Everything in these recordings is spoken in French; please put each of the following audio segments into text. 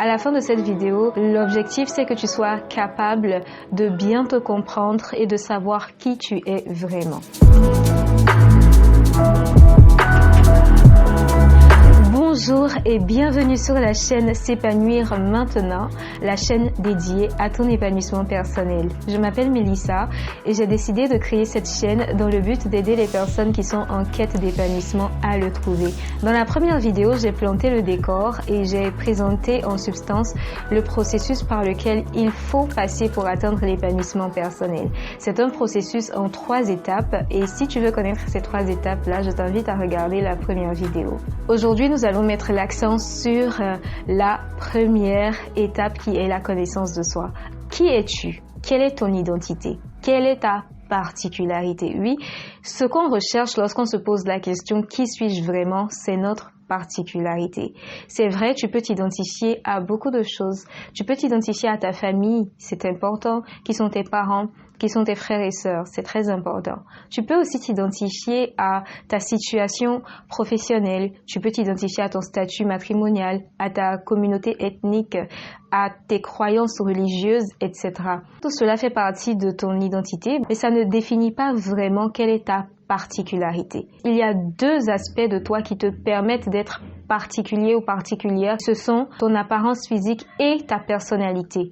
À la fin de cette vidéo, l'objectif c'est que tu sois capable de bien te comprendre et de savoir qui tu es vraiment. Bonjour et bienvenue sur la chaîne S'épanouir maintenant, la chaîne dédiée à ton épanouissement personnel. Je m'appelle Mélissa et j'ai décidé de créer cette chaîne dans le but d'aider les personnes qui sont en quête d'épanouissement à le trouver. Dans la première vidéo, j'ai planté le décor et j'ai présenté en substance le processus par lequel il faut passer pour atteindre l'épanouissement personnel. C'est un processus en 3 étapes et si tu veux connaître ces 3 étapes-là, je t'invite à regarder la première vidéo. Aujourd'hui, nous allons mettre l'accent sur la première étape qui est la connaissance de soi. Qui es-tu? Quelle est ton identité? Quelle est ta particularité? Oui, ce qu'on recherche lorsqu'on se pose la question « Qui suis-je vraiment ?» c'est notre particularité. C'est vrai, tu peux t'identifier à beaucoup de choses. Tu peux t'identifier à ta famille, c'est important. Qui sont tes parents? Qui sont tes frères et sœurs? C'est très important. Tu peux aussi t'identifier à ta situation professionnelle. Tu peux t'identifier à ton statut matrimonial, à ta communauté ethnique, à tes croyances religieuses, etc. Tout cela fait partie de ton identité, mais ça ne définit pas vraiment quelle est ta particularité. Il y a 2 aspects de toi qui te permettent d'être particulier ou particulière. Ce sont ton apparence physique et ta personnalité.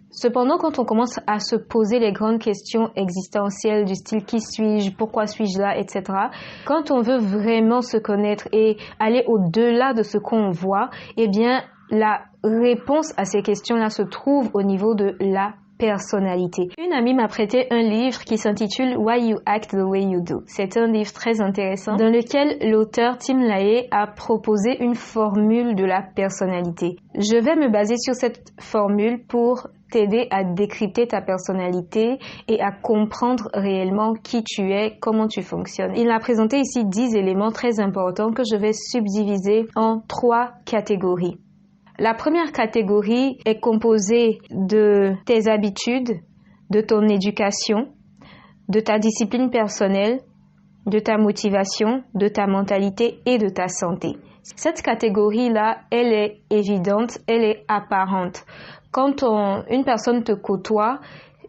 Cependant, quand on commence à se poser les grandes questions existentielles du style « Qui suis-je ? Pourquoi suis-je là ?» etc. Quand on veut vraiment se connaître et aller au-delà de ce qu'on voit, eh bien, la réponse à ces questions-là se trouve au niveau de la personnalité. Une amie m'a prêté un livre qui s'intitule Why You Act the Way You Do. C'est un livre très intéressant dans lequel l'auteur Tim LaHaye a proposé une formule de la personnalité. Je vais me baser sur cette formule pour t'aider à décrypter ta personnalité et à comprendre réellement qui tu es, comment tu fonctionnes. Il a présenté ici 10 éléments très importants que je vais subdiviser en 3 catégories. La première catégorie est composée de tes habitudes, de ton éducation, de ta discipline personnelle, de ta motivation, de ta mentalité et de ta santé. Cette catégorie-là, elle est évidente, elle est apparente. Quand une personne te côtoie,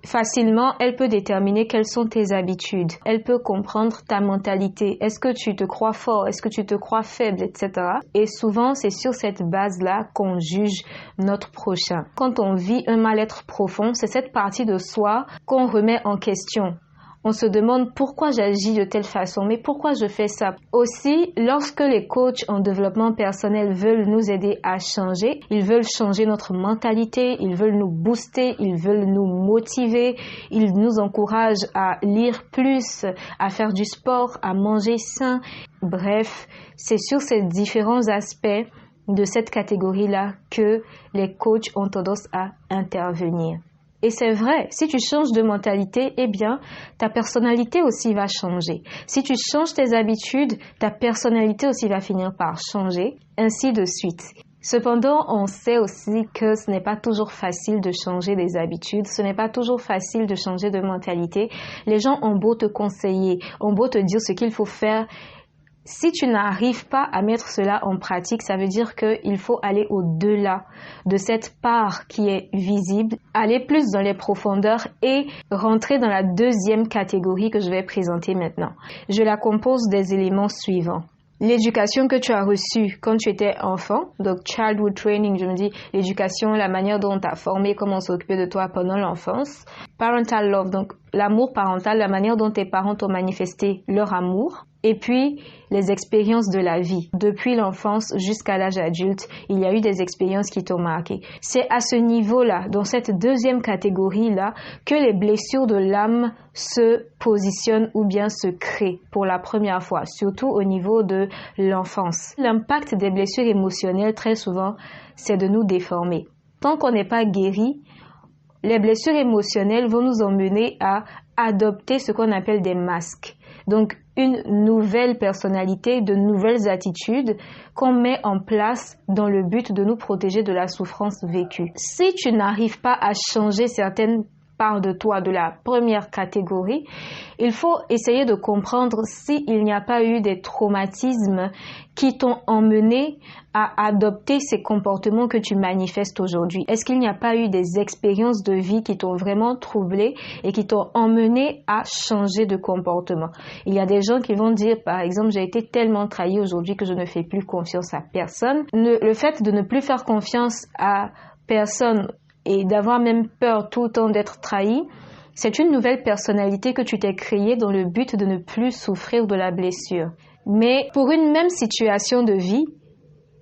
facilement, elle peut déterminer quelles sont tes habitudes. Elle peut comprendre ta mentalité. Est-ce que tu te crois fort? Est-ce que tu te crois faible, etc. Et souvent, c'est sur cette base-là qu'on juge notre prochain. Quand on vit un mal-être profond, c'est cette partie de soi qu'on remet en question. On se demande pourquoi j'agis de telle façon, mais pourquoi je fais ça? Aussi, lorsque les coachs en développement personnel veulent nous aider à changer, ils veulent changer notre mentalité, ils veulent nous booster, ils veulent nous motiver, ils nous encouragent à lire plus, à faire du sport, à manger sain. Bref, c'est sur ces différents aspects de cette catégorie-là que les coachs ont tendance à intervenir. Et c'est vrai, si tu changes de mentalité, eh bien, ta personnalité aussi va changer. Si tu changes tes habitudes, ta personnalité aussi va finir par changer, ainsi de suite. Cependant, on sait aussi que ce n'est pas toujours facile de changer des habitudes, ce n'est pas toujours facile de changer de mentalité. Les gens ont beau te conseiller, ont beau te dire ce qu'il faut faire. Si tu n'arrives pas à mettre cela en pratique, ça veut dire qu'il faut aller au-delà de cette part qui est visible, aller plus dans les profondeurs et rentrer dans la 2e catégorie que je vais présenter maintenant. Je la compose des éléments suivants. L'éducation que tu as reçue quand tu étais enfant, donc childhood training, je me dis l'éducation, la manière dont on t'a formé, comment on s'occupait de toi pendant l'enfance. Parental love, donc l'amour parental, la manière dont tes parents t'ont manifesté leur amour. Et puis, les expériences de la vie. Depuis l'enfance jusqu'à l'âge adulte, il y a eu des expériences qui t'ont marqué. C'est à ce niveau-là, dans cette 2e catégorie-là, que les blessures de l'âme se positionnent ou bien se créent pour la première fois, surtout au niveau de l'enfance. L'impact des blessures émotionnelles, très souvent, c'est de nous déformer. Tant qu'on n'est pas guéri, les blessures émotionnelles vont nous emmener à adopter ce qu'on appelle des masques. Donc, une nouvelle personnalité, de nouvelles attitudes qu'on met en place dans le but de nous protéger de la souffrance vécue. Si tu n'arrives pas à changer certaines parle de toi de la première catégorie, il faut essayer de comprendre s'il n'y a pas eu des traumatismes qui t'ont emmené à adopter ces comportements que tu manifestes aujourd'hui. Est-ce qu'il n'y a pas eu des expériences de vie qui t'ont vraiment troublé et qui t'ont emmené à changer de comportement? Il y a des gens qui vont dire, par exemple, j'ai été tellement trahi aujourd'hui que je ne fais plus confiance à personne. Le fait de ne plus faire confiance à personne et d'avoir même peur tout le temps d'être trahi, c'est une nouvelle personnalité que tu t'es créée dans le but de ne plus souffrir de la blessure. Mais pour une même situation de vie,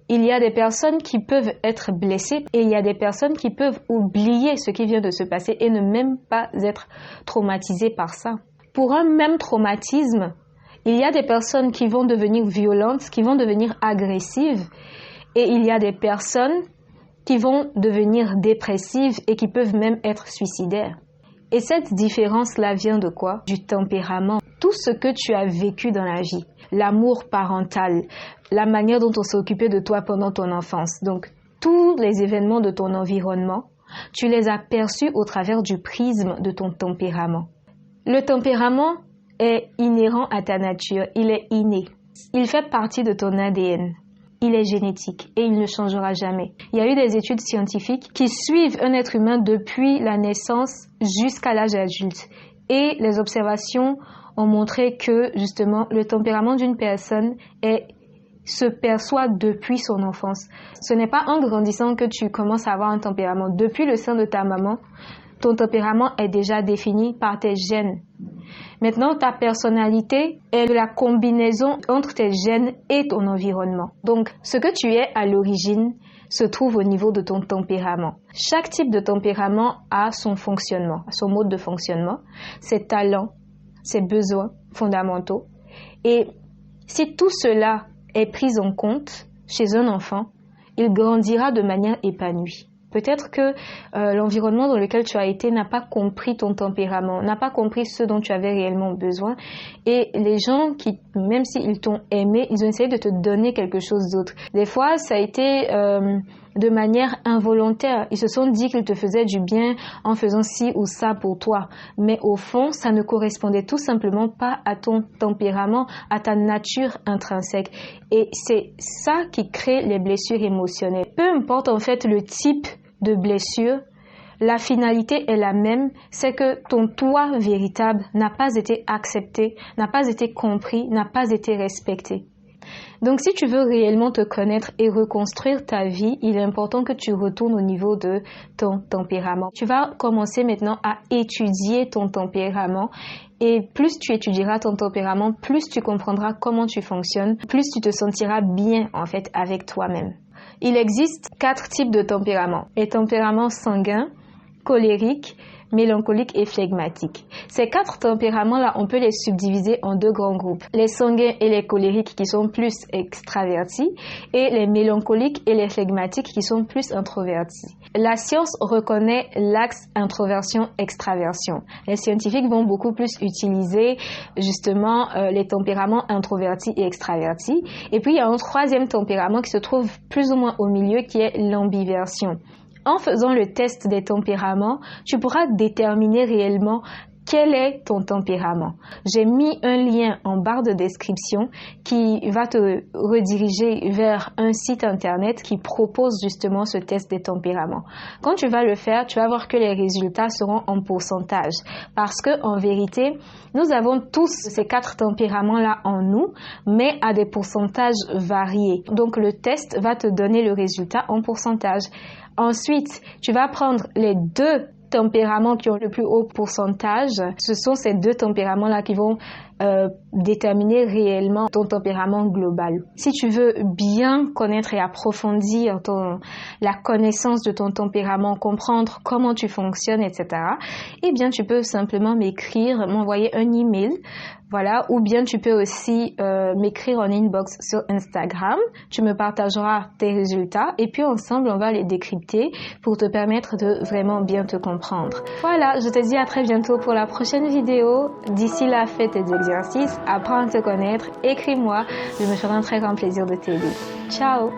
il y a des personnes qui peuvent être blessées et il y a des personnes qui peuvent oublier ce qui vient de se passer et ne même pas être traumatisées par ça. Pour un même traumatisme, il y a des personnes qui vont devenir violentes, qui vont devenir agressives et il y a des personnes qui vont devenir dépressives et qui peuvent même être suicidaires. Et cette différence-là vient de quoi? Du tempérament. Tout ce que tu as vécu dans la vie, l'amour parental, la manière dont on s'est occupé de toi pendant ton enfance. Donc, tous les événements de ton environnement, tu les as perçus au travers du prisme de ton tempérament. Le tempérament est inhérent à ta nature, il est inné. Il fait partie de ton ADN. Il est génétique et il ne changera jamais. Il y a eu des études scientifiques qui suivent un être humain depuis la naissance jusqu'à l'âge adulte. Et les observations ont montré que, justement, le tempérament d'une personne se perçoit depuis son enfance. Ce n'est pas en grandissant que tu commences à avoir un tempérament. Depuis le sein de ta maman, ton tempérament est déjà défini par tes gènes. Maintenant, ta personnalité est la combinaison entre tes gènes et ton environnement. Donc, ce que tu es à l'origine se trouve au niveau de ton tempérament. Chaque type de tempérament a son fonctionnement, son mode de fonctionnement, ses talents, ses besoins fondamentaux. Et si tout cela est pris en compte chez un enfant, il grandira de manière épanouie. Peut-être que l'environnement dans lequel tu as été n'a pas compris ton tempérament, n'a pas compris ce dont tu avais réellement besoin. Et les gens qui, même s'ils t'ont aimé, ils ont essayé de te donner quelque chose d'autre. Des fois, ça a été de manière involontaire. Ils se sont dit qu'ils te faisaient du bien en faisant ci ou ça pour toi. Mais au fond, ça ne correspondait tout simplement pas à ton tempérament, à ta nature intrinsèque. Et c'est ça qui crée les blessures émotionnelles. Peu importe en fait le type de blessure, la finalité est la même, c'est que ton toi véritable n'a pas été accepté, n'a pas été compris, n'a pas été respecté. Donc si tu veux réellement te connaître et reconstruire ta vie, il est important que tu retournes au niveau de ton tempérament. Tu vas commencer maintenant à étudier ton tempérament et plus tu étudieras ton tempérament, plus tu comprendras comment tu fonctionnes, plus tu te sentiras bien en fait avec toi-même. Il existe 4 types de tempéraments. Les tempéraments sanguins, colériques, mélancoliques et flegmatiques. Ces 4 tempéraments-là, on peut les subdiviser en 2 grands groupes. Les sanguins et les colériques qui sont plus extravertis et les mélancoliques et les flegmatiques qui sont plus introvertis. La science reconnaît l'axe introversion-extraversion. Les scientifiques vont beaucoup plus utiliser justement les tempéraments introvertis et extravertis. Et puis il y a un 3e tempérament qui se trouve plus ou moins au milieu qui est l'ambiversion. En faisant le test des tempéraments, tu pourras déterminer réellement quel est ton tempérament. J'ai mis un lien en barre de description qui va te rediriger vers un site internet qui propose justement ce test des tempéraments. Quand tu vas le faire, tu vas voir que les résultats seront en pourcentage. Parce que en vérité, nous avons tous ces 4 tempéraments-là en nous, mais à des pourcentages variés. Donc le test va te donner le résultat en pourcentage. Ensuite, tu vas prendre les 2 tempéraments qui ont le plus haut pourcentage. Ce sont ces 2 tempéraments-là qui vont déterminer réellement ton tempérament global. Si tu veux bien connaître et approfondir la connaissance de ton tempérament, comprendre comment tu fonctionnes, etc., eh bien, tu peux simplement m'envoyer un email. Voilà, ou bien tu peux aussi m'écrire en inbox sur Instagram. Tu me partageras tes résultats et puis ensemble, on va les décrypter pour te permettre de vraiment bien te comprendre. Voilà, je te dis à très bientôt pour la prochaine vidéo. D'ici là, fais tes exercices, apprends à te connaître, écris-moi. Je me ferai un très grand plaisir de t'aider. Ciao!